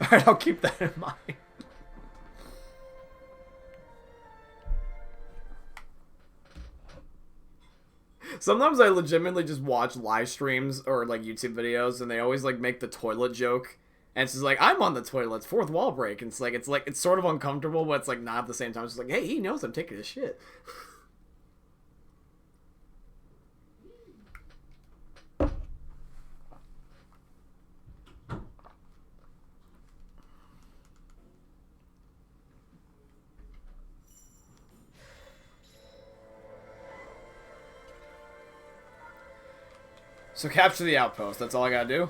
Alright, I'll keep that in mind. Sometimes I legitimately just watch live streams or like YouTube videos, and they always like make the toilet joke, and it's just like, I'm on the toilet, it's fourth wall break, and it's sort of uncomfortable, but it's like not at the same time. It's just like, hey, he knows I'm taking a shit. So capture the outpost, that's all I gotta do?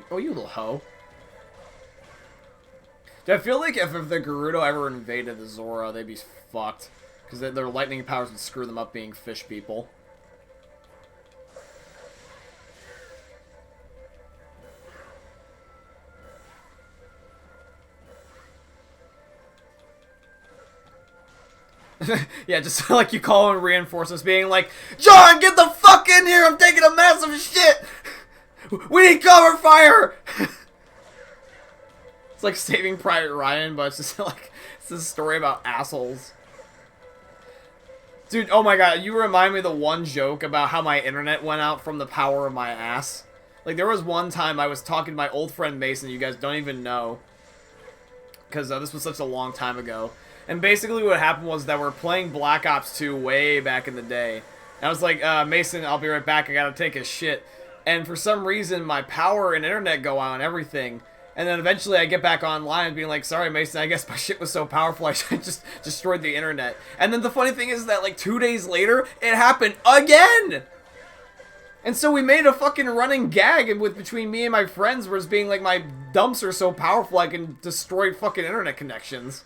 Oh, you little hoe. I feel like if the Gerudo ever invaded the Zora, they'd be fucked. Because their lightning powers would screw them up being fish people. Yeah, just like you call in reinforcements being like, John, get the fuck in here! I'm taking a massive shit! We need cover fire! It's like Saving Private Ryan, but it's just like, it's a story about assholes. Dude, oh my god, you remind me of the one joke about how my internet went out from the power of my ass. Like, there was one time I was talking to my old friend Mason, you guys don't even know. Because this was such a long time ago. And basically what happened was that we're playing Black Ops 2 way back in the day. And I was like, Mason, I'll be right back, I gotta take a shit. And for some reason, my power and internet go out and everything. And then eventually I get back online and being like, sorry, Mason, I guess my shit was so powerful I just destroyed the internet. And then the funny thing is that, like, 2 days later, it happened again! And so we made a fucking running gag between me and my friends where it's being like, my dumps are so powerful I can destroy fucking internet connections.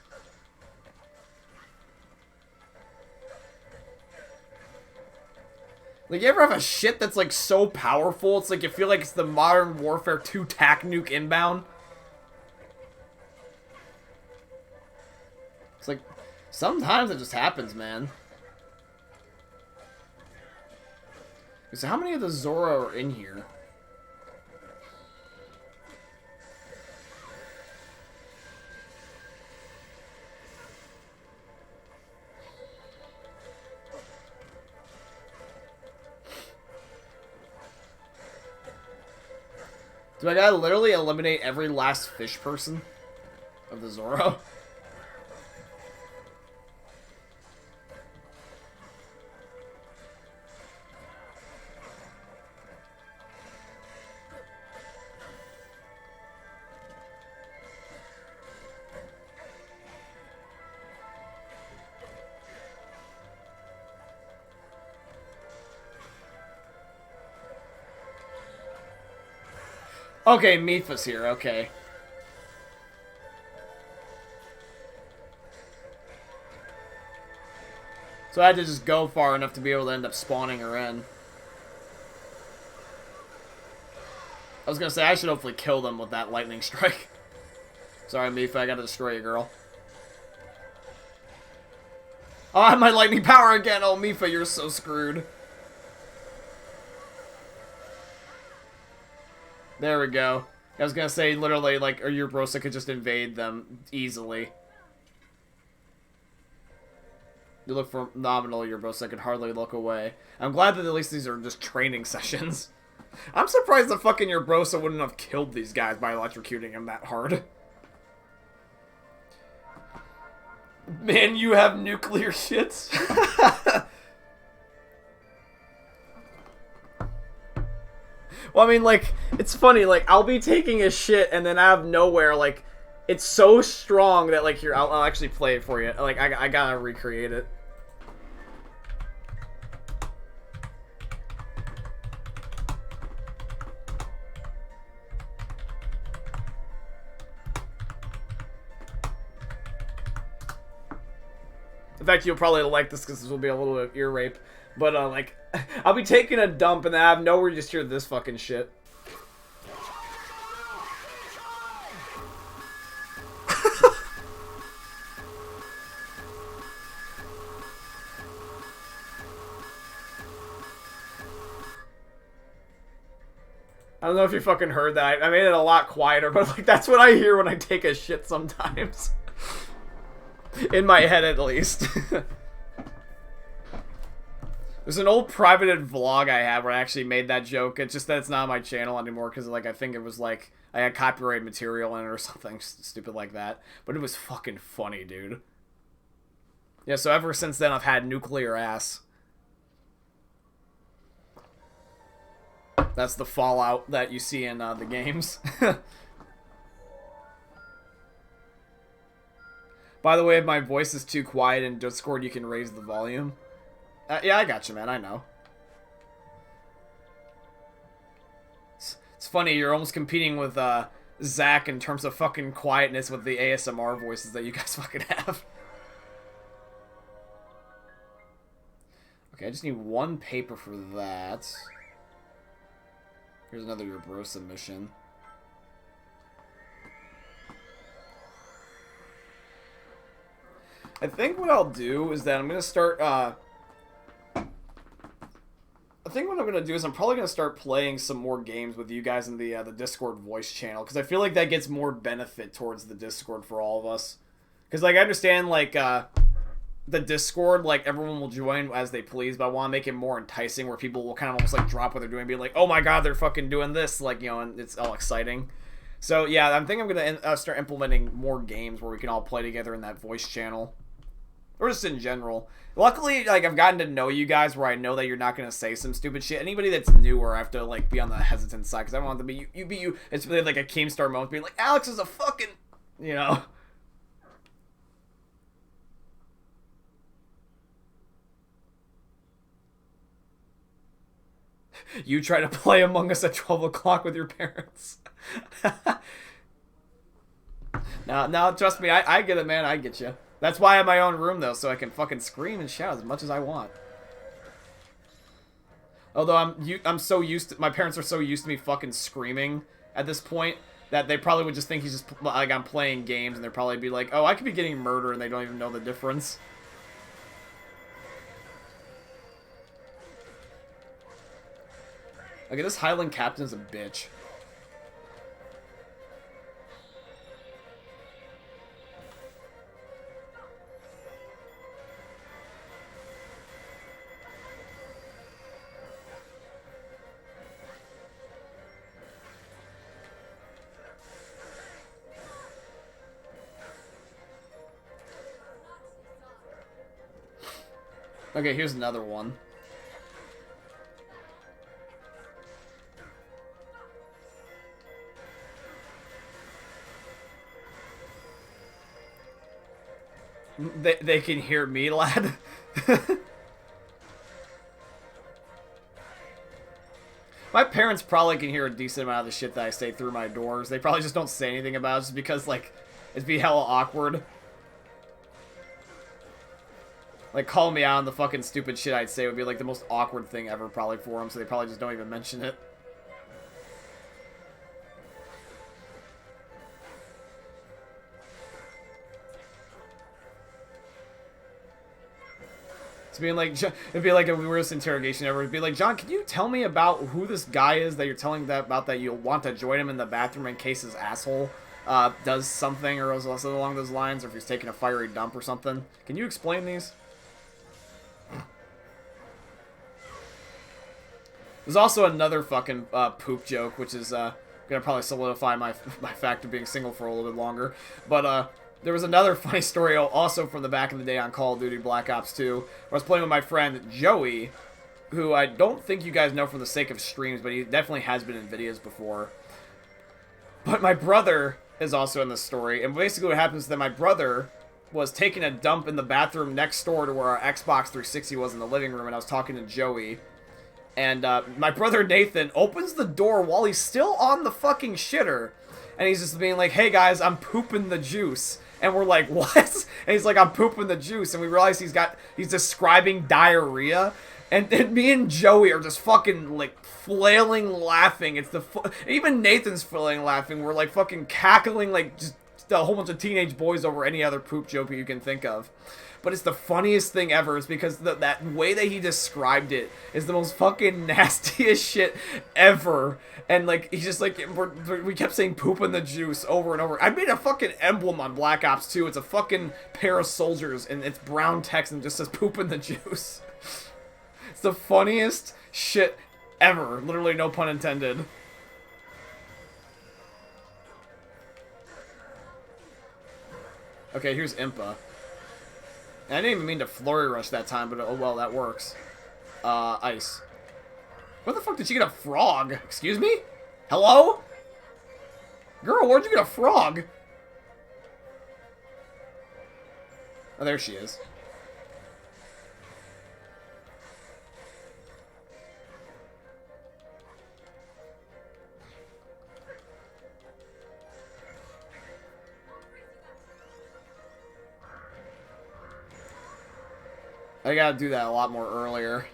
Like, you ever have a shit that's, like, so powerful, it's like you feel like it's the Modern Warfare 2 TAC nuke inbound? It's like, sometimes it just happens, man. So how many of the Zora are in here? Do I gotta literally eliminate every last fish person of the Zoro? Okay, Mifa's here, okay. So I had to just go far enough to be able to end up spawning her in. I was gonna say, I should hopefully kill them with that lightning strike. Sorry, Mifa, I gotta destroy you, girl. Oh, I have my lightning power again! Oh, Mifa, you're so screwed. There we go. I was gonna say, literally, like, or your Brosa could just invade them easily. You look phenomenal, your Brosa could hardly look away. I'm glad that at least these are just training sessions. I'm surprised that fucking your Brosa wouldn't have killed these guys by electrocuting them that hard. Man, you have nuclear shits? Well, I mean, like, it's funny, like, I'll be taking a shit, and then out of nowhere, like, it's so strong that, like, here, I'll actually play it for you. Like, I gotta recreate it. In fact, you'll probably like this, because this will be a little bit of ear rape. But, like, I'll be taking a dump, and then out of nowhere, you just hear this fucking shit. I don't know if you fucking heard that. I made it a lot quieter, but like that's what I hear when I take a shit sometimes. In my head, at least. There's an old privated vlog I had where I actually made that joke. It's just that it's not on my channel anymore because like I think it was like I had copyright material in it or something stupid like that. But it was fucking funny, dude. Yeah, so ever since then I've had nuclear ass. That's the fallout that you see in the games. By the way, if my voice is too quiet in Discord, you can raise the volume. Yeah, I got you, man. I know. It's funny, you're almost competing with Zach in terms of fucking quietness with the ASMR voices that you guys fucking have. Okay, I just need one paper for that. Here's another Urbosa mission. I think what I'll do is that I'm going to start, I think what I'm going to do is I'm probably going to start playing some more games with you guys in the Discord voice channel, because I feel like that gets more benefit towards the Discord for all of us. Because, like, I understand, like, the Discord, like, everyone will join as they please, but I want to make it more enticing where people will kind of almost, like, drop what they're doing and be like, oh my god, they're fucking doing this, like, you know, and it's all exciting. So, yeah, I'm thinking I'm going to start implementing more games where we can all play together in that voice channel. Or just in general. Luckily, like, I've gotten to know you guys where I know that you're not going to say some stupid shit. Anybody that's newer, I have to, like, be on the hesitant side, because I don't want them to be, you be you. It's really like a Keemstar moment, being like, Alex is a fucking, you know. You try to play Among Us at 12 o'clock with your parents. No, trust me, I get it, man, I get you. That's why I have my own room, though, so I can fucking scream and shout as much as I want. Although I'm so used to, my parents are so used to me fucking screaming at this point that they probably would just think he's just, like, I'm playing games, and they'd probably be like, oh, I could be getting murdered, and they don't even know the difference. Okay, this Highland Captain's a bitch. Okay, here's another one. They can hear me, lad. My parents probably can hear a decent amount of the shit that I say through my doors. They probably just don't say anything about it just because, like, it'd be hella awkward. Like, call me out on the fucking stupid shit I'd say would be, like, the most awkward thing ever probably for them, so they probably just don't even mention it. It's being like, it'd be like a weirdest interrogation ever. It'd be like, John, can you tell me about who this guy is that you're telling that about that you'll want to join him in the bathroom in case his asshole does something or something along those lines, or if he's taking a fiery dump or something? Can you explain these? There's also another fucking poop joke, which is gonna probably solidify my fact of being single for a little bit longer. But there was another funny story also from the back in the day on Call of Duty Black Ops 2, where I was playing with my friend Joey, who I don't think you guys know for the sake of streams, but he definitely has been in videos before. But my brother is also in the story, and basically what happens is that my brother was taking a dump in the bathroom next door to where our Xbox 360 was in the living room, and I was talking to Joey. And my brother Nathan opens the door while he's still on the fucking shitter. And he's just being like, hey guys, I'm pooping the juice. And we're like, what? And he's like, I'm pooping the juice. And we realize he's describing diarrhea. And me and Joey are just fucking, like, flailing laughing. It's even Nathan's flailing laughing. We're, like, fucking cackling, like, just a whole bunch of teenage boys over any other poop joke you can think of. But it's the funniest thing ever, is because that way that he described it is the most fucking nastiest shit ever. And, like, he's just like, we kept saying poop in the juice over and over. I made a fucking emblem on Black Ops 2. It's a fucking pair of soldiers, and it's brown text and it just says poop in the juice. It's the funniest shit ever. Literally, no pun intended. Okay, here's Impa. I didn't even mean to flurry rush that time, but oh well, that works. Ice. Where the fuck did she get a frog? Excuse me? Hello? Girl, where'd you get a frog? Oh, there she is. I gotta do that a lot more earlier.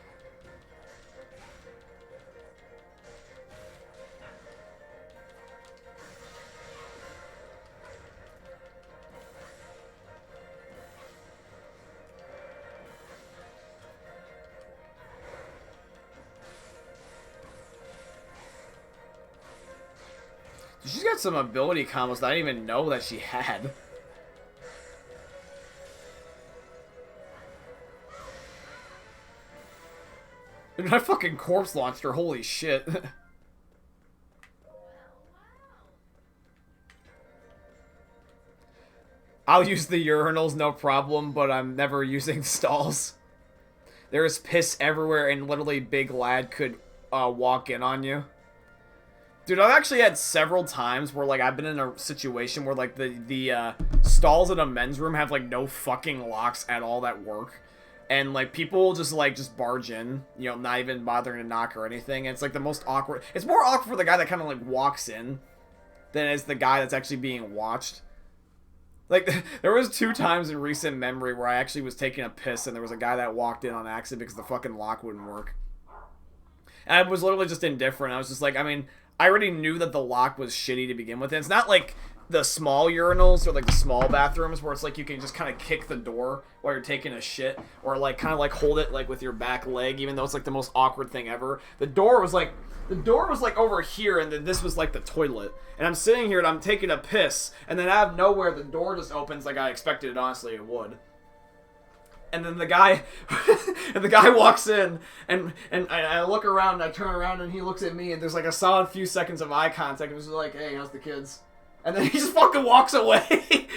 She's got some ability combos that I didn't even know that she had. I fucking corpse launched her, holy shit. I'll use the urinals, no problem, but I'm never using stalls. There's piss everywhere and literally Big Lad could walk in on you. Dude, I've actually had several times where, like, I've been in a situation where, like, the stalls in a men's room have, like, no fucking locks at all that work. And, like, people just, like, just barge in, you know, not even bothering to knock or anything. And it's, like, the most awkward. It's more awkward for the guy that kind of, like, walks in than it's the guy that's actually being watched. Like, there was 2 times in recent memory where I actually was taking a piss and there was a guy that walked in on accident because the fucking lock wouldn't work. And I was literally just indifferent. I was just like, I mean, I already knew that the lock was shitty to begin with. And it's not like the small urinals or like the small bathrooms where it's like you can just kind of kick the door while you're taking a shit, or like kind of like hold it like with your back leg, even though it's like the most awkward thing ever. The door was like over here, and then this was like the toilet, and I'm sitting here and I'm taking a piss, and then out of nowhere the door just opens like I expected it, honestly it would. And then the guy walks in, and I look around and I turn around and he looks at me, and there's like a solid few seconds of eye contact. It was like, hey, how's the kids? And then he just fucking walks away.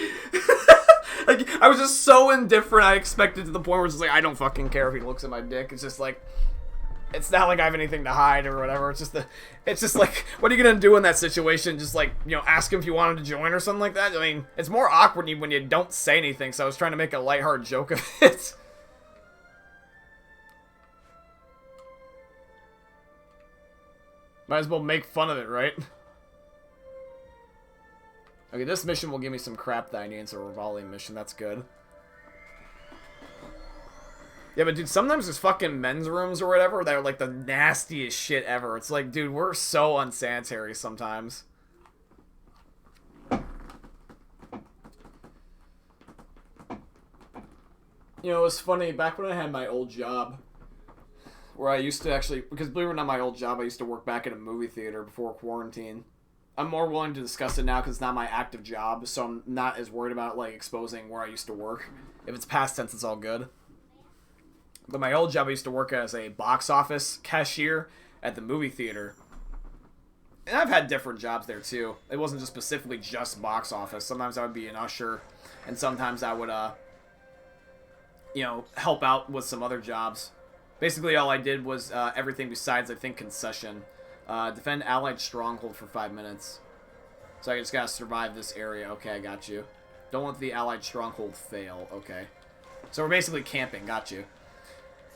Like, I was just so indifferent, I expected, to the point where it's just like, I don't fucking care if he looks at my dick. It's just like, it's not like I have anything to hide or whatever. It's just like, what are you gonna do in that situation? Just like, you know, ask him if you wanted to join or something like that? I mean, it's more awkward when you don't say anything, so I was trying to make a lighthearted joke of it. Might as well make fun of it, right? Okay, this mission will give me some crap that I need. It's a Rivali mission. That's good. Yeah, but dude, sometimes there's fucking men's rooms or whatever that are like the nastiest shit ever. It's like, dude, we're so unsanitary sometimes. You know, it was funny, back when I had my old job, where I used to actually, because believe it or not, my old job, I used to work back at a movie theater before quarantine. I'm more willing to discuss it now because it's not my active job, so I'm not as worried about, like, exposing where I used to work. If it's past tense, it's all good. But my old job, I used to work as a box office cashier at the movie theater. And I've had different jobs there, too. It wasn't just specifically just box office. Sometimes I would be an usher, and sometimes I would, you know, help out with some other jobs. Basically, all I did was everything besides, I think, concession. Defend Allied Stronghold for 5 minutes. So I just gotta survive this area. Okay, I got you. Don't let the Allied Stronghold fail. Okay. So we're basically camping. Got you.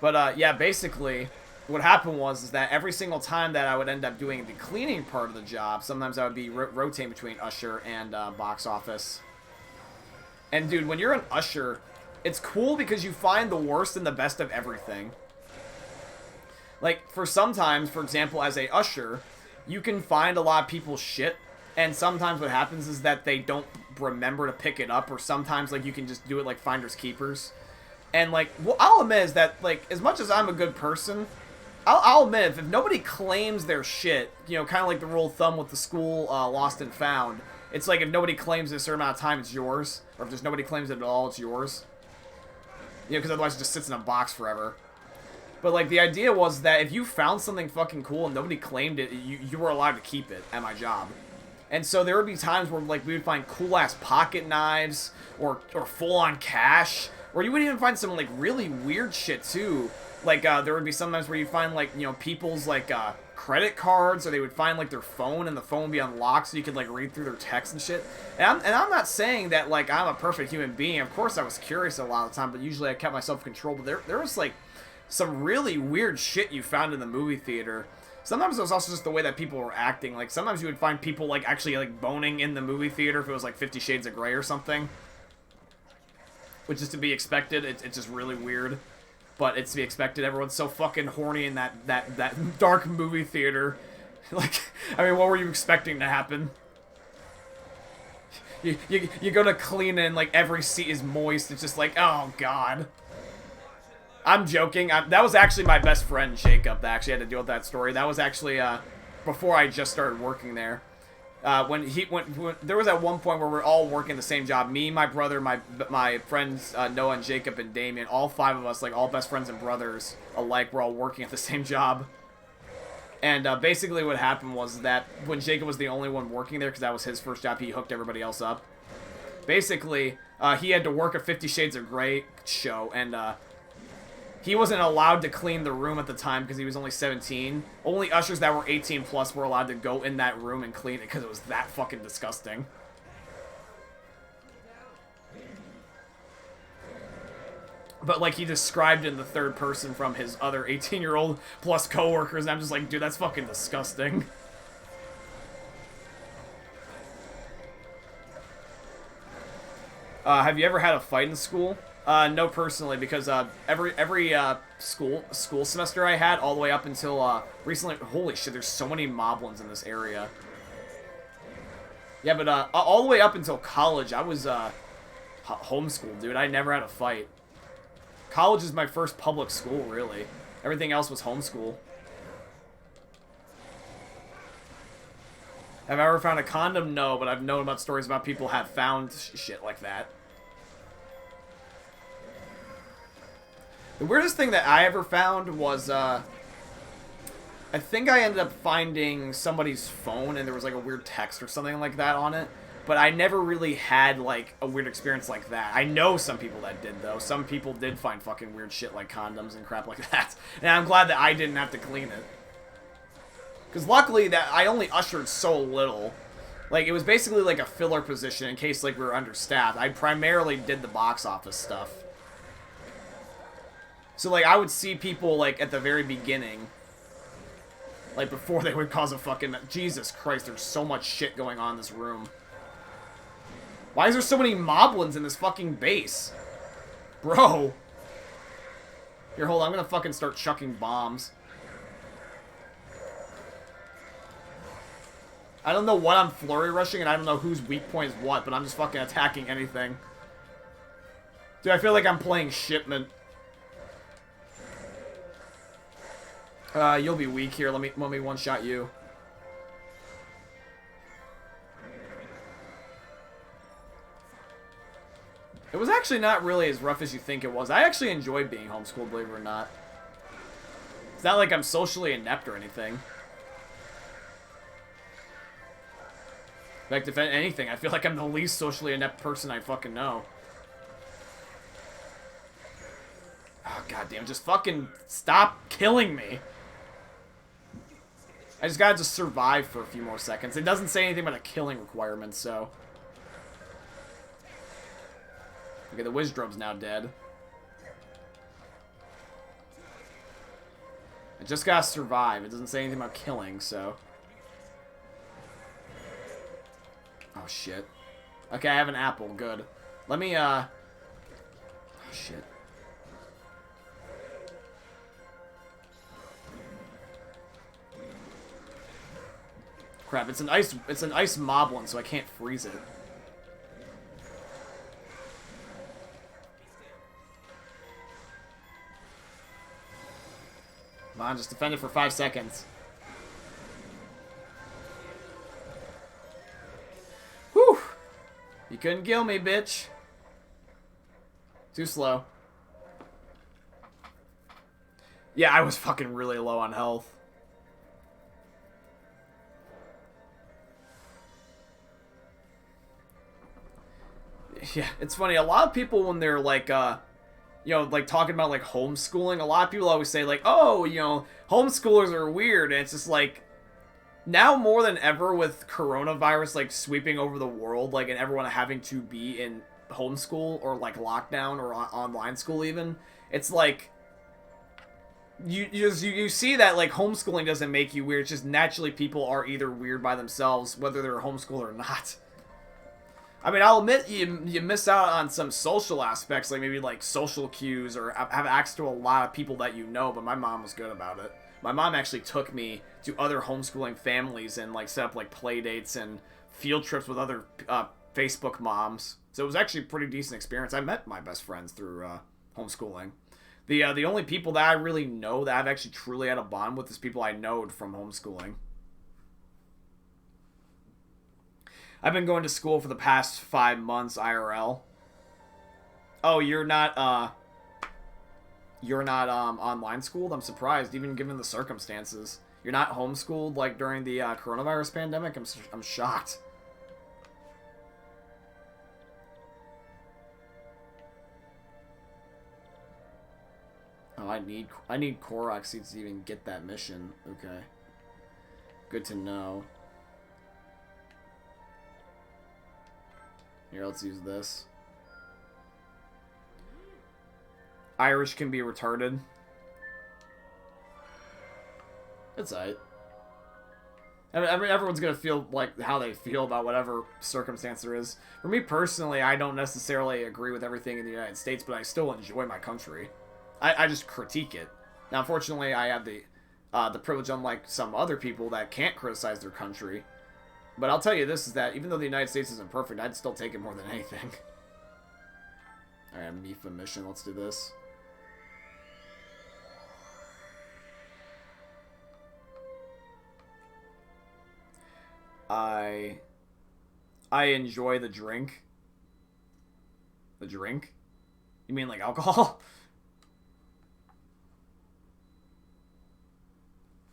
But, yeah, basically, what happened was that every single time that I would end up doing the cleaning part of the job, sometimes I would be rotating between usher and box office. And, dude, when you're an usher, it's cool because you find the worst and the best of everything. Like, for sometimes, for example, as a usher, you can find a lot of people's shit, and sometimes what happens is that they don't remember to pick it up, or sometimes, like, you can just do it, like, finders keepers. And, like, what I'll admit is that, like, as much as I'm a good person, I'll admit, if nobody claims their shit, you know, kind of like the rule of thumb with the school Lost and Found, it's like if nobody claims it a certain amount of time, it's yours. Or if just nobody claims it at all, it's yours. You know, because otherwise it just sits in a box forever. But, like, the idea was that if you found something fucking cool and nobody claimed it, you were allowed to keep it at my job. And so there would be times where, like, we would find cool-ass pocket knives or full-on cash. Or you would even find some, like, really weird shit, too. Like, there would be sometimes where you'd find, like, you know, people's, like, credit cards, or they would find, like, their phone, and the phone would be unlocked so you could, like, read through their text and shit. And I'm not saying that, like, I'm a perfect human being. Of course I was curious a lot of the time, but usually I kept myself in control. But there was, like, some really weird shit you found in the movie theater. Sometimes it was also just the way that people were acting. Like, sometimes you would find people, like, actually, like, boning in the movie theater if it was, like, 50 Shades of Grey or something. Which is to be expected. It's just really weird. But it's to be expected. Everyone's so fucking horny in that dark movie theater. Like, I mean, what were you expecting to happen? You go to clean and, like, every seat is moist. It's just like, oh, God. I'm joking. That was actually my best friend, Jacob, that actually had to deal with that story. That was actually, before I just started working there. When there was at one point where we're all working the same job. Me, my brother, my friends Noah and Jacob and Damien, all five of us, like all best friends and brothers alike, were all working at the same job. And basically what happened was that when Jacob was the only one working there, because that was his first job, he hooked everybody else up. Basically, he had to work a 50 Shades of Grey show, and he wasn't allowed to clean the room at the time because he was only 17. Only ushers that were 18 plus were allowed to go in that room and clean it because it was that fucking disgusting. But, like, he described in the third person from his other 18-year-old plus coworkers, and I'm just like, dude, that's fucking disgusting. Have you ever had a fight in school? No, personally, because every school semester I had, all the way up until recently. Holy shit, there's so many moblins in this area. Yeah, but all the way up until college, I was homeschooled, dude. I never had a fight. College is my first public school, really. Everything else was homeschool. Have I ever found a condom? No, but I've known about stories about people have found shit like that. The weirdest thing that I ever found was, I think I ended up finding somebody's phone and there was like a weird text or something like that on it. But I never really had, like, a weird experience like that. I know some people that did, though. Some people did find fucking weird shit like condoms and crap like that. And I'm glad that I didn't have to clean it. Because luckily that I only ushered so little. Like, it was basically like a filler position in case, like, we were understaffed. I primarily did the box office stuff. So, like, I would see people, like, at the very beginning. Like, before they would cause a fucking... Jesus Christ, there's so much shit going on in this room. Why is there so many moblins in this fucking base? Bro. Here, hold on. I'm gonna fucking start chucking bombs. I don't know what I'm flurry rushing, and I don't know whose weak point is what, but I'm just fucking attacking anything. Dude, I feel like I'm playing Shipment. You'll be weak here. Let me one-shot you. It was actually not really as rough as you think it was. I actually enjoyed being homeschooled, believe it or not. It's not like I'm socially inept or anything. In fact, if anything, I feel like I'm the least socially inept person I fucking know. Oh, goddamn, just fucking stop killing me. I just gotta just survive for a few more seconds. It doesn't say anything about a killing requirement, so... Okay, the Wizdrum's now dead. I just gotta survive. It doesn't say anything about killing, so... Oh, shit. Okay, I have an apple. Good. Let me, Oh, shit. Crap, it's an ice moblin, so I can't freeze it. Come on, just defend it for 5 seconds. Whew! You couldn't kill me, bitch. Too slow. Yeah, I was fucking really low on health. Yeah, it's funny. A lot of people, when they're like, you know, like talking about like homeschooling, a lot of people always say like, oh, you know, homeschoolers are weird. And it's just like, now more than ever with coronavirus like sweeping over the world, like, and everyone having to be in homeschool or like lockdown or online school even, it's like, you see that like homeschooling doesn't make you weird. It's just naturally people are either weird by themselves, whether they're homeschooled or not. I mean, I'll admit you miss out on some social aspects, like maybe like social cues or have access to a lot of people that you know, but my mom was good about it. My mom actually took me to other homeschooling families and like set up like play dates and field trips with other Facebook moms. So it was actually a pretty decent experience. I met my best friends through homeschooling. The only people that I really know that I've actually truly had a bond with is people I knowed from homeschooling. I've been going to school for the past 5 months IRL. Oh, you're not online schooled? I'm surprised, even given the circumstances. You're not homeschooled like during the coronavirus pandemic? I'm shocked. Oh, I need Korok seeds to even get that mission. Okay. Good to know. Here, let's use this. Irish can be retarded. It's alright. I mean, everyone's gonna feel like how they feel about whatever circumstance there is. For me personally, I don't necessarily agree with everything in the United States, but I still enjoy my country. I just critique it. Now, unfortunately, I have the privilege, unlike some other people that can't criticize their country. But I'll tell you this, is that even though the United States isn't perfect, I'd still take it more than anything. Alright, Mifa mission, let's do this. I enjoy the drink. The drink? You mean like alcohol?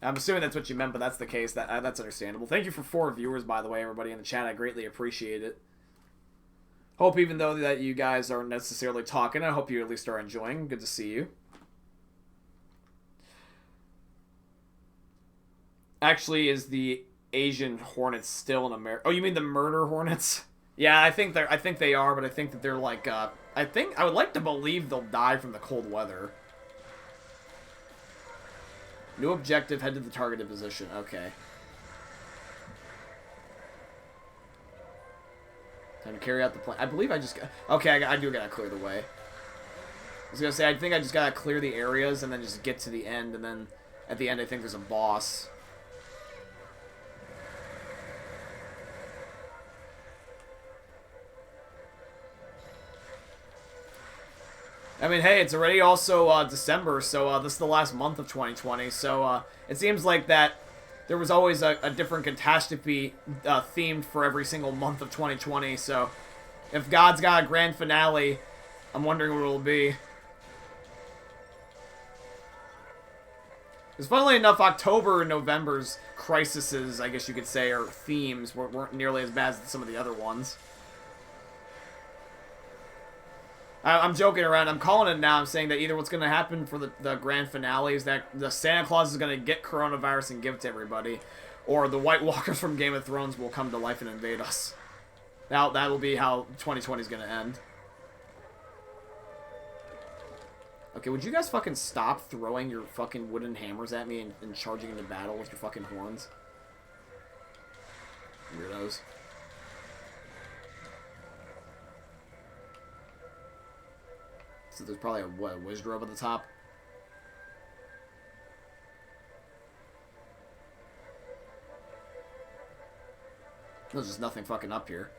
I'm assuming that's what you meant, but that's the case. That's understandable. Thank you for 4 viewers, by the way, everybody in the chat. I greatly appreciate it. Hope even though that you guys aren't necessarily talking, I hope you at least are enjoying. Good to see you. Actually, is the Asian Hornets still in America? Oh, you mean the murder Hornets? Yeah, I think they are, but I think that they're like I would like to believe they'll die from the cold weather. New objective, head to the targeted position. Okay. Time to carry out the plan. I believe I just got... Okay, I do gotta clear the way. I was gonna say, I think I just gotta clear the areas and then just get to the end, and then at the end I think there's a boss. I mean, hey, it's already also December, so this is the last month of 2020, so it seems like that there was always a different catastrophe themed for every single month of 2020, so if God's got a grand finale, I'm wondering what it'll be. Because funnily enough, October and November's crises, I guess you could say, or themes, weren't nearly as bad as some of the other ones. I'm joking around. I'm calling it now. I'm saying that either what's going to happen for the grand finale is that the Santa Claus is going to get coronavirus and give it to everybody, or the White Walkers from Game of Thrones will come to life and invade us. Now that will be how 2020 is going to end. Okay, would you guys fucking stop throwing your fucking wooden hammers at me and charging into battle with your fucking horns? Weirdos. So there's probably a Wizrobe at the top. There's just nothing fucking up here.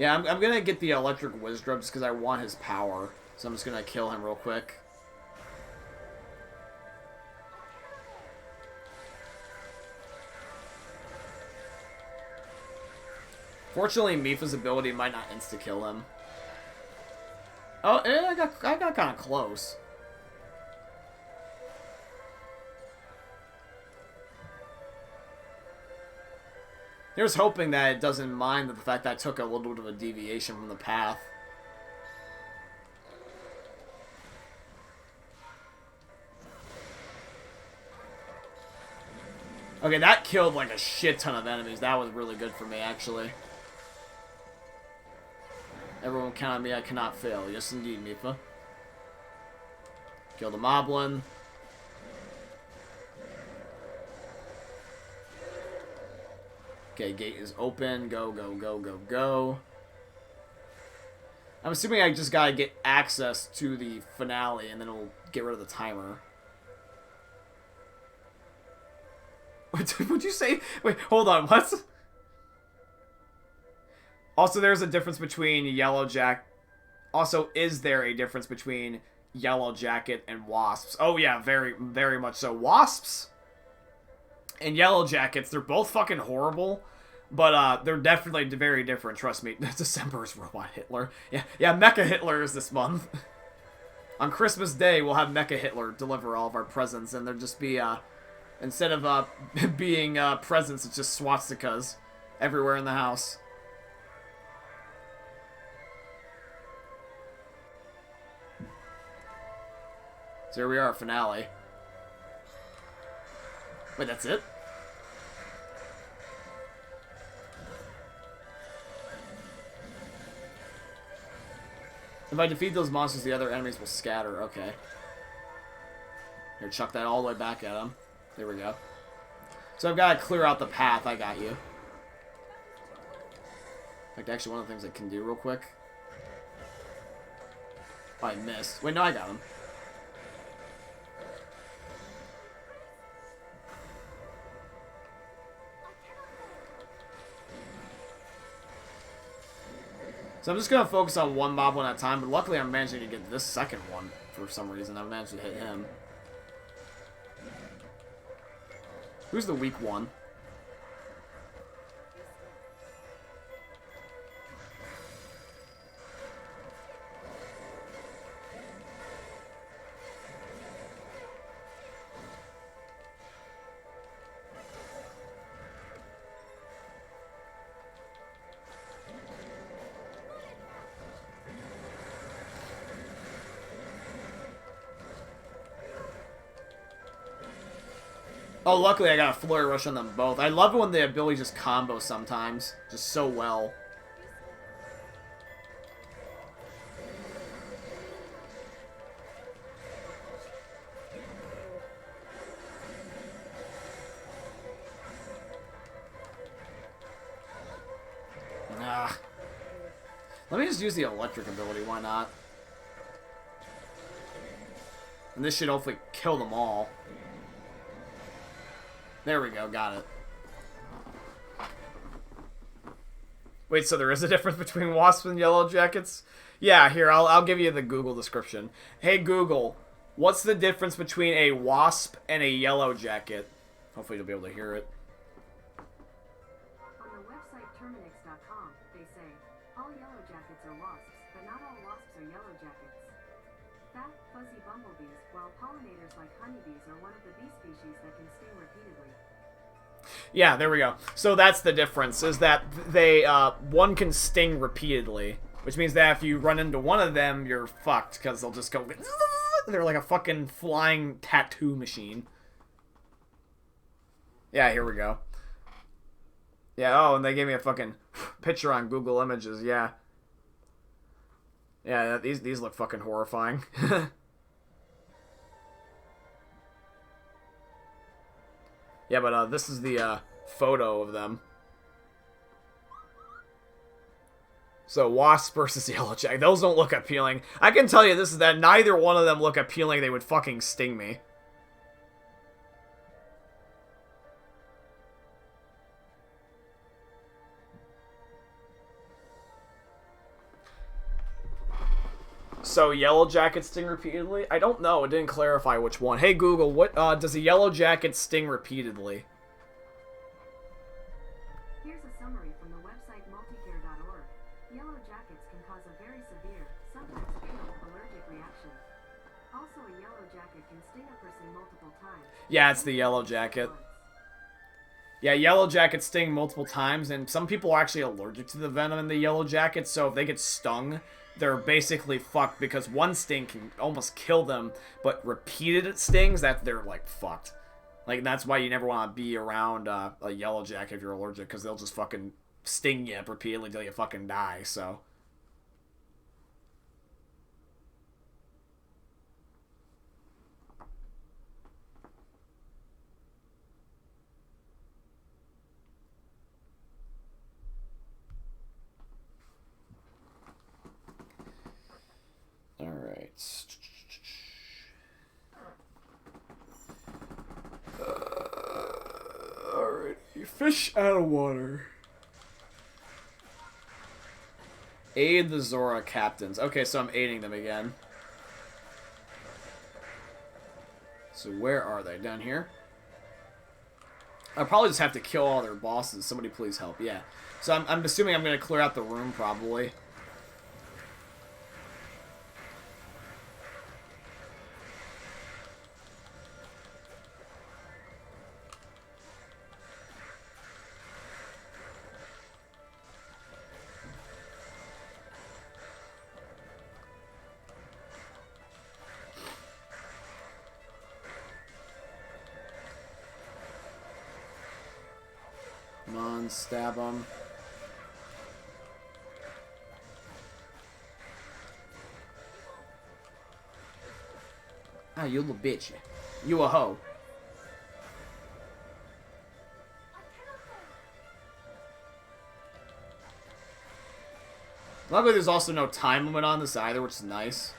Yeah, I'm gonna get the electric Wizardrub just because I want his power. So I'm just gonna kill him real quick. Fortunately, Mipha's ability might not insta-kill him. Oh, I got kind of close. Here's hoping that it doesn't mind the fact that I took a little bit of a deviation from the path. Okay, that killed like a shit ton of enemies. That was really good for me, actually. Everyone count on me, I cannot fail. Yes, indeed, Mipha. Kill the Moblin. Okay, gate is open. Go, go, go, go, go. I'm assuming I just gotta get access to the finale, and then it'll get rid of the timer. What'd you say? Wait, hold on, what? Also, there's a difference between Yellow Jacket. Also, is there a difference between Yellow Jacket and Wasps? Oh yeah, very, very much so. Wasps and Yellow Jackets, they're both fucking horrible, but they're definitely very different. Trust me. December is Robot Hitler. Yeah, Mecha Hitler is this month. On Christmas Day, we'll have Mecha Hitler deliver all of our presents, and there'll just be instead of being presents, it's just swastikas everywhere in the house. So here we are, finale. Wait, that's it? If I defeat those monsters, the other enemies will scatter. Okay. Here, chuck that all the way back at them. There we go. So I've got to clear out the path. I got you. In fact, actually, one of the things I can do real quick. Oh, I missed. Wait, no, I got him. So I'm just going to focus on one mob one at a time, but luckily I'm managing to get this second one for some reason. I managed to hit him. Who's the weak one? Oh, luckily I got a flurry rush on them both. I love it when the ability just combos sometimes. Just so well. Ah. Let me just use the electric ability, why not? And this should hopefully kill them all. There we go, got it. Wait, so there is a difference between Wasps and Yellow Jackets? Yeah, here, I'll give you the Google description. Hey Google, what's the difference between a Wasp and a Yellow Jacket? Hopefully you'll be able to hear it. On the website Terminix.com, they say, all Yellow Jackets are wasps, but not all wasps are Yellow Jackets. Fat, fuzzy bumblebees, while pollinators like honeybees are one of the bee species that can sting repeatedly. Yeah, there we go. So that's the difference, is that they, one can sting repeatedly, which means that if you run into one of them, you're fucked, because they'll just go, they're like a fucking flying tattoo machine. Yeah, here we go. Yeah, oh, and they gave me a fucking picture on Google Images, yeah. Yeah, these look fucking horrifying. Yeah, but this is the photo of them. So Wasp versus Yellow Jacket. Those don't look appealing. I can tell you this is that neither one of them look appealing. They would fucking sting me. So yellow jacket sting repeatedly? I don't know. It didn't clarify which one. Hey Google, what does a yellow jacket sting repeatedly? Here's a summary from the website multicare.org. Yellow jackets can cause a very severe, sometimes fatal, allergic reaction. Also, a yellow jacket can sting a person multiple times. Yeah, it's the yellow jacket. Yeah, yellow jackets sting multiple times, and some people are actually allergic to the venom in the yellow jacket, so if they get stung, they're basically fucked, because one sting can almost kill them, but repeated stings, that they're, like, fucked. Like, that's why you never want to be around a yellow jacket if you're allergic, because they'll just fucking sting you repeatedly until you fucking die, so... Alright. Alright. You fish out of water. Aid the Zora captains. Okay, so I'm aiding them again. So where are they? Down here? I'll probably just have to kill all their bosses. Somebody please help. Yeah. So I'm assuming I'm going to clear out the room, probably. Come on, stab him. Ah, you little bitch. You a hoe. Luckily, there's also no time limit on this either, which is nice.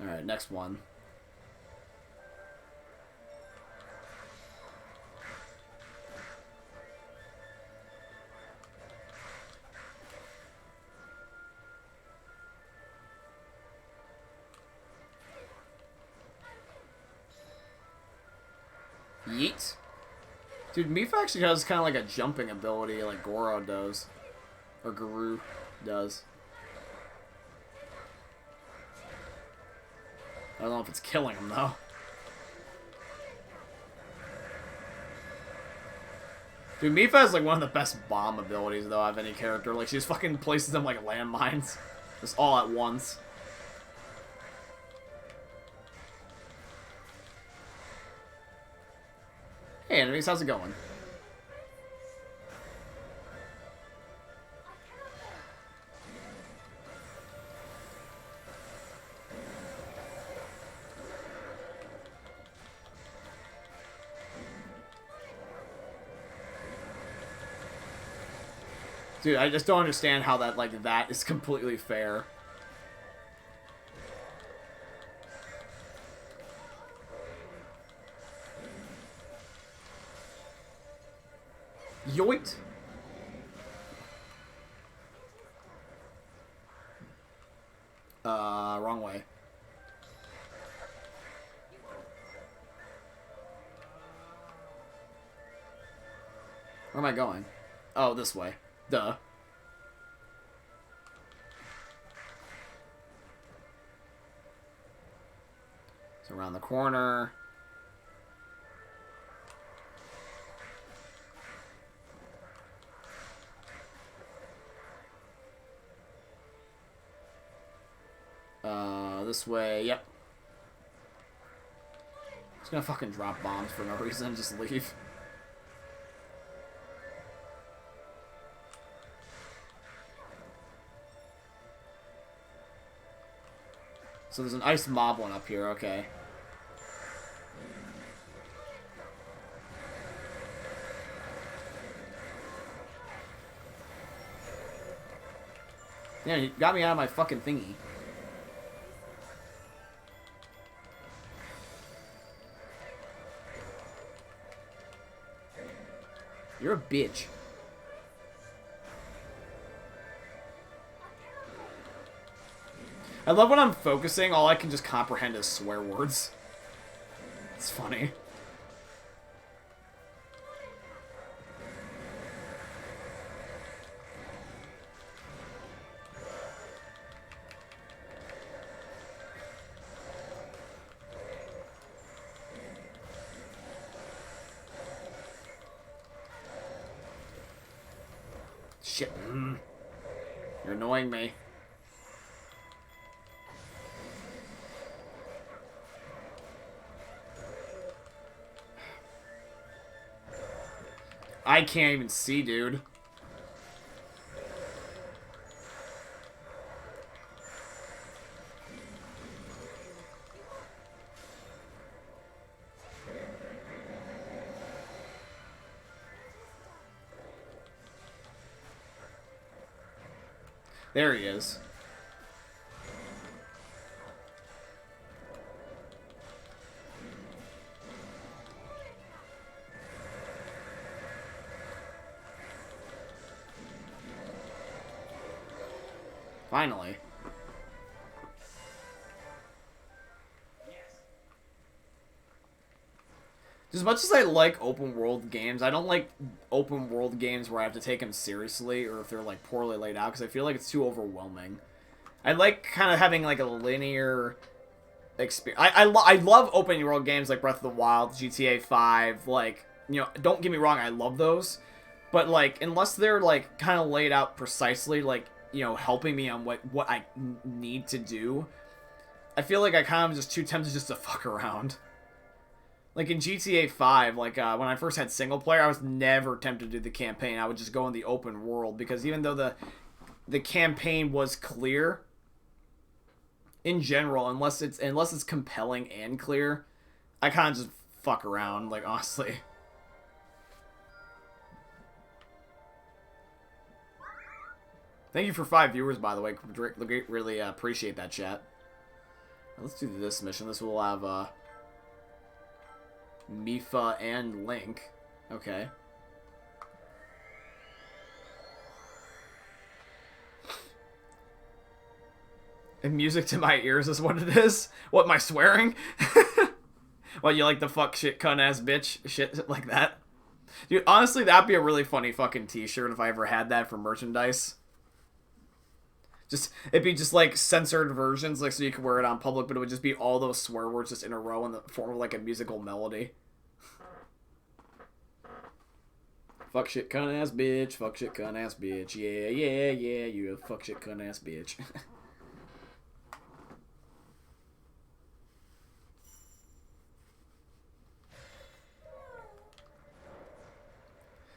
Alright, next one. Yeet. Dude, Mifa actually has kind of like a jumping ability like Goro does. Or Guru does. I don't know if it's killing him, though. Dude, Mifa has, like, one of the best bomb abilities, though, of any character. Like, she just fucking places them like landmines. Just all at once. Hey, enemies, how's it going? Dude, I just don't understand how that, like, that is completely fair. Yoit! Wrong way. Where am I going? Oh, this way. Duh. So around the corner. This way. Yep. Just gonna fucking drop bombs for no reason and just leave. So there's an ice mob one up here, okay. Yeah, you got me out of my fucking thingy. You're a bitch. I love when I'm focusing, all I can just comprehend is swear words. It's funny. Shit. You're annoying me. I can't even see, dude. There he is. Finally. As much as I like open world games, I don't like open world games where I have to take them seriously or if they're like poorly laid out because I feel like it's too overwhelming. I like kind of having like a linear experience. I love open world games like Breath of the Wild, GTA 5, like, you know, don't get me wrong, I love those. But like, unless they're like kind of laid out precisely, like, you know, helping me on what I need to do, I feel like I kind of just too tempted just to fuck around. Like in GTA 5, like when I first had single player, I was never tempted to do the campaign. I would just go in the open world because even though the campaign was clear in general, unless it's compelling and clear, I kind of just fuck around, like, honestly. Thank you for 5 viewers, by the way. Really appreciate that, chat. Let's do this mission. This will have Mifa and Link. Okay. And music to my ears is what it is? What, my swearing? What, you like the fuck shit cunt ass bitch? Shit like that? Dude, honestly, that'd be a really funny fucking t-shirt if I ever had that for merchandise. It'd be just like censored versions, like so you could wear it on public, but it would just be all those swear words just in a row in the form of like a musical melody. Fuck shit cunt ass bitch, fuck shit cunt ass bitch, yeah, yeah, yeah, you a fuck shit cunt ass bitch.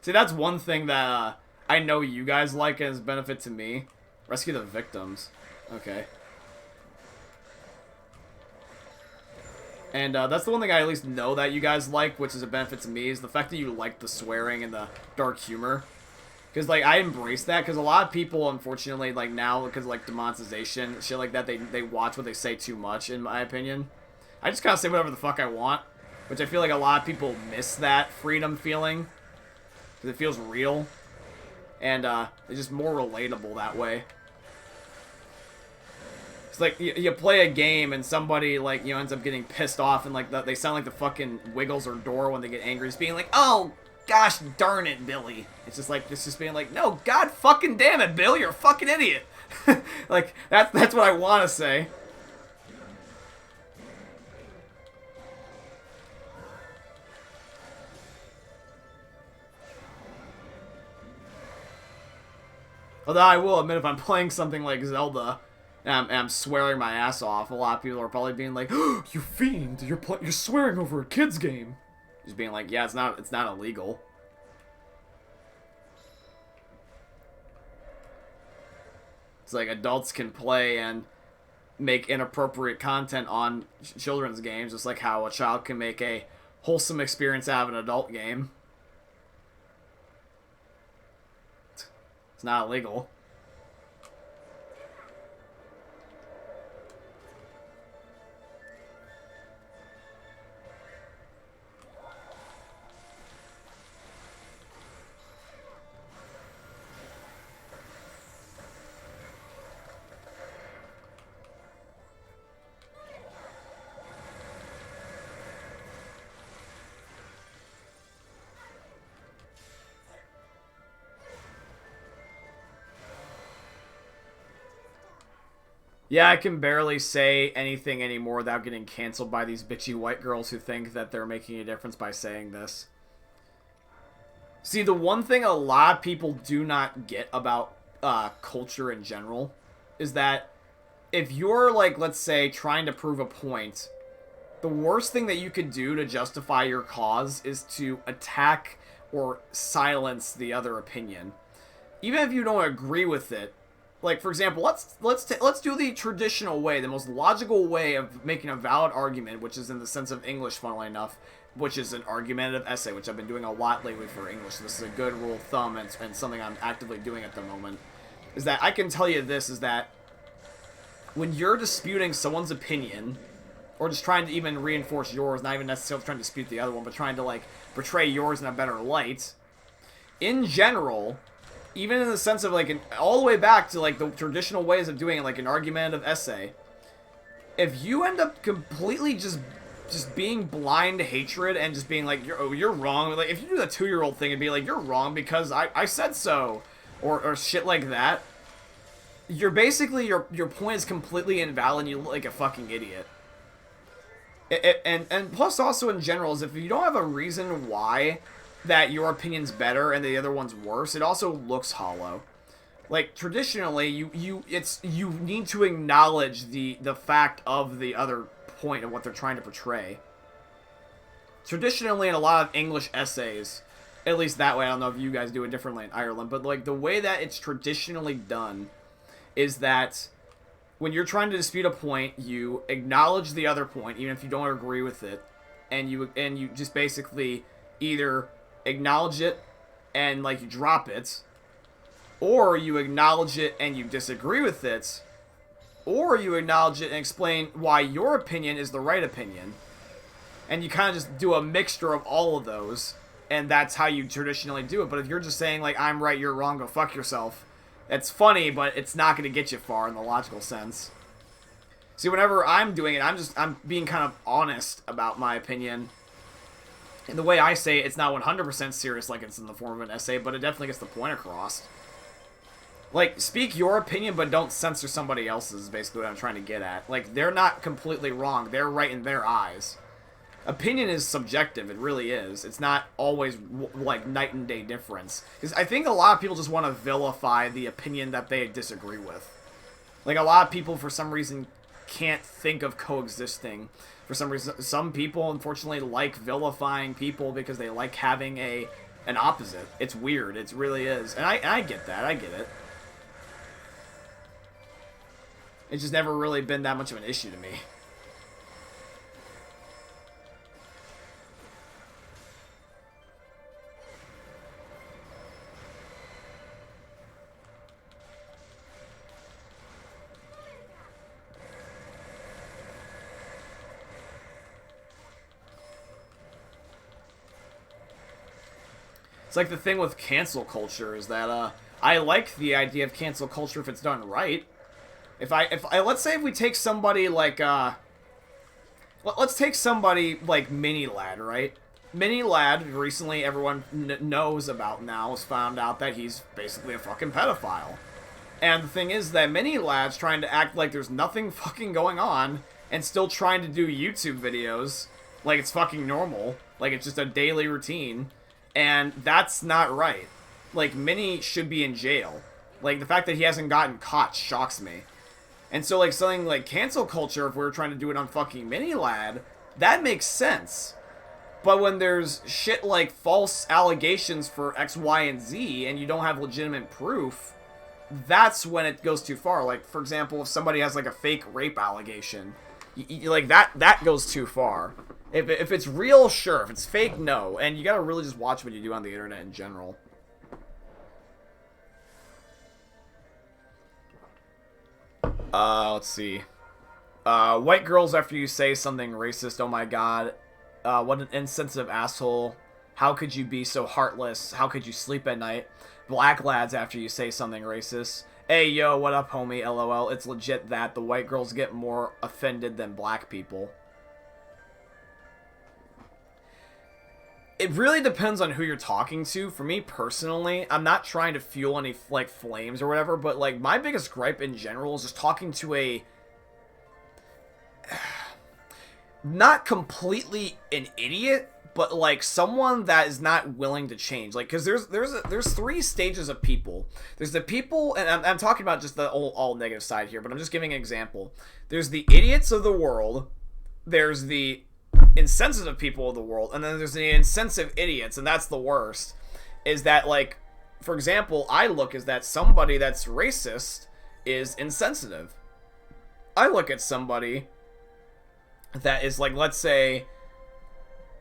See, that's one thing that I know you guys like as benefit to me. Rescue the victims. Okay. And that's the one thing I at least know that you guys like, which is a benefit to me, is the fact that you like the swearing and the dark humor. Because, like, I embrace that, because a lot of people, unfortunately, like, now, because, like, demonetization, shit like that, they watch what they say too much, in my opinion. I just kind of say whatever the fuck I want, which I feel like a lot of people miss that freedom feeling, because it feels real, and it's just more relatable that way. Like, you play a game and somebody, like, you know, ends up getting pissed off and, like, they sound like the fucking Wiggles or Door when they get angry. Just being like, oh, gosh darn it, Billy. It's just being like, no, god fucking damn it, Bill, you're a fucking idiot. Like, that's what I want to say. Although I will admit, if I'm playing something like Zelda, and I'm swearing my ass off, a lot of people are probably being like, oh, you fiend, you're swearing over a kid's game. Just being like, yeah, it's not illegal. It's like adults can play and make inappropriate content on children's games, just like how a child can make a wholesome experience out of an adult game. It's not illegal. Yeah, I can barely say anything anymore without getting canceled by these bitchy white girls who think that they're making a difference by saying this. See, the one thing a lot of people do not get about culture in general is that if you're, like, let's say, trying to prove a point, the worst thing that you could do to justify your cause is to attack or silence the other opinion. Even if you don't agree with it, like, for example, let's do the traditional way, the most logical way of making a valid argument, which is in the sense of English, funnily enough, which is an argumentative essay, which I've been doing a lot lately for English. So this is a good rule of thumb and something I'm actively doing at the moment. Is that I can tell you this, is that when you're disputing someone's opinion, or just trying to even reinforce yours, not even necessarily trying to dispute the other one, but trying to, like, portray yours in a better light, in general, even in the sense of, like, all the way back to, like, the traditional ways of doing it, like an argumentative essay, if you end up completely just being blind to hatred and just being like, you're wrong, like, if you do the 2-year-old thing and be like, you're wrong because I said so, or shit like that, you're basically, your point is completely invalid and you look like a fucking idiot. And plus also in general is if you don't have a reason why that your opinion's better and the other one's worse, it also looks hollow. Like, traditionally, you need to acknowledge the fact of the other point of what they're trying to portray. Traditionally, in a lot of English essays, at least that way, I don't know if you guys do it differently in Ireland, but, like, the way that it's traditionally done is that when you're trying to dispute a point, you acknowledge the other point, even if you don't agree with it, and you just basically either acknowledge it and, like, you drop it, or you acknowledge it and you disagree with it, or you acknowledge it and explain why your opinion is the right opinion, and you kind of just do a mixture of all of those, and that's how you traditionally do it. But if you're just saying, like, I'm right, you're wrong, go fuck yourself, it's funny, but it's not going to get you far in the logical sense. See, whenever I'm doing it, I'm being kind of honest about my opinion. And the way I say it, it's not 100% serious like it's in the form of an essay, but it definitely gets the point across. Like, speak your opinion, but don't censor somebody else's, is basically what I'm trying to get at. Like, they're not completely wrong. They're right in their eyes. Opinion is subjective. It really is. It's not always, like, night and day difference. Because I think a lot of people just want to vilify the opinion that they disagree with. Like, a lot of people, for some reason, can't think of coexisting. For some reason, some people, unfortunately, like vilifying people because they like having an opposite. It's weird. It really is. And I get that. I get it. It's just never really been that much of an issue to me. It's like the thing with cancel culture is that I like the idea of cancel culture if it's done right. If I let's say if we take somebody like let's take somebody like Mini Lad, right? Mini Lad, recently everyone knows about now, has found out that he's basically a fucking pedophile. And the thing is that Mini Lad's trying to act like there's nothing fucking going on and still trying to do YouTube videos like it's fucking normal, like it's just a daily routine. And that's not right. Like, Minnie should be in jail. Like, the fact that he hasn't gotten caught shocks me. And so, like, something like cancel culture, if we were trying to do it on fucking Mini Lad, that makes sense. But when there's shit like false allegations for X, Y, and Z, and you don't have legitimate proof, that's when it goes too far. Like, for example, if somebody has, like, a fake rape allegation, like, that goes too far. If it's real, sure. If it's fake, no. And you gotta really just watch what you do on the internet in general. Let's see. White girls after you say something racist, oh my god. What an insensitive asshole. How could you be so heartless? How could you sleep at night? Black lads after you say something racist. Hey, yo, what up, homie? LOL. It's legit that the white girls get more offended than black people. It really depends on who you're talking to. For me personally, I'm not trying to fuel any, like, flames or whatever, but, like, my biggest gripe in general is just talking to a not completely an idiot, but like someone that is not willing to change. Like, because there's three stages of people. There's the people, and I'm talking about just the all negative side here, but I'm just giving an example. There's the idiots of the world. There's the insensitive people of the world, and then there's the insensitive idiots, and that's the worst. Is that, like, for example, I look as that somebody that's racist is insensitive. I look at somebody that is, like, let's say,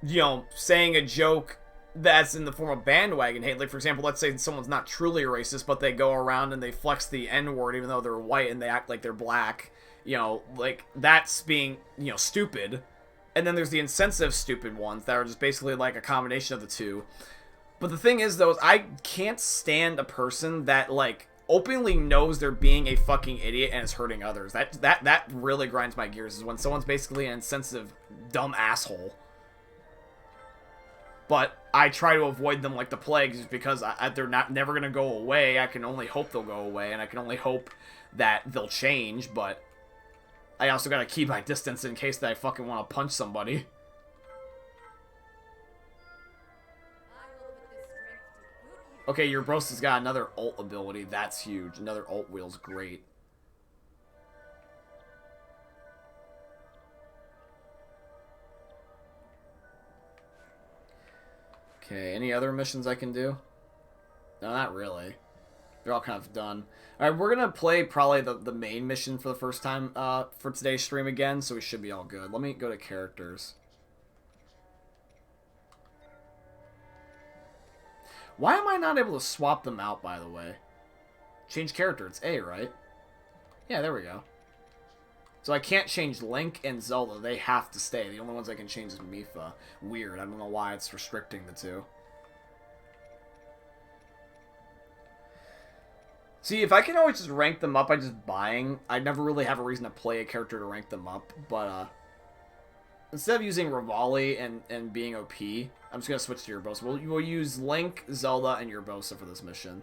you know, saying a joke that's in the form of bandwagon hate. Like, for example, let's say someone's not truly a racist, but they go around and they flex the N-word even though they're white and they act like they're black. You know, like, that's being, you know, stupid. And then there's the insensitive stupid ones that are just basically like a combination of the two. But the thing is, though, is I can't stand a person that, like, openly knows they're being a fucking idiot and is hurting others. That really grinds my gears, is when someone's basically an insensitive, dumb asshole. But I try to avoid them like the plague, just because they're never going to go away. I can only hope they'll go away, and I can only hope that they'll change, but I also got to keep my distance in case that I fucking want to punch somebody. Okay, your bros has got another ult ability. That's huge. Another ult wheel's great. Okay, any other missions I can do? No, not really. They're all kind of done. Alright, we're gonna play probably the main mission for the first time for today's stream again, so we should be all good. Let me go to characters. Why am I not able to swap them out, by the way? Change character. It's A, right? Yeah, there we go. So I can't change Link and Zelda. They have to stay. The only ones I can change is Mipha. Weird. I don't know why it's restricting the two. See, if I can always just rank them up by just buying, I never really have a reason to play a character to rank them up. But, instead of using Rivali and being OP, I'm just going to switch to Urbosa. We'll use Link, Zelda, and Urbosa for this mission.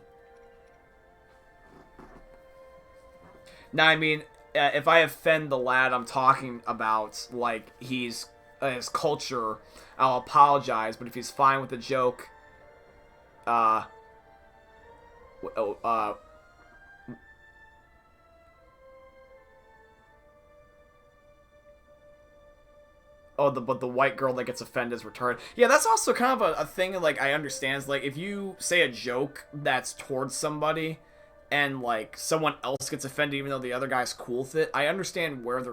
Now, I mean, if I offend the lad I'm talking about, like, he's his culture, I'll apologize. But if he's fine with the joke, oh, but the white girl that gets offended is retarded. Yeah, that's also kind of a thing, like, I understand. Is, like, if you say a joke that's towards somebody, and, like, someone else gets offended even though the other guy's cool with it, I understand where they're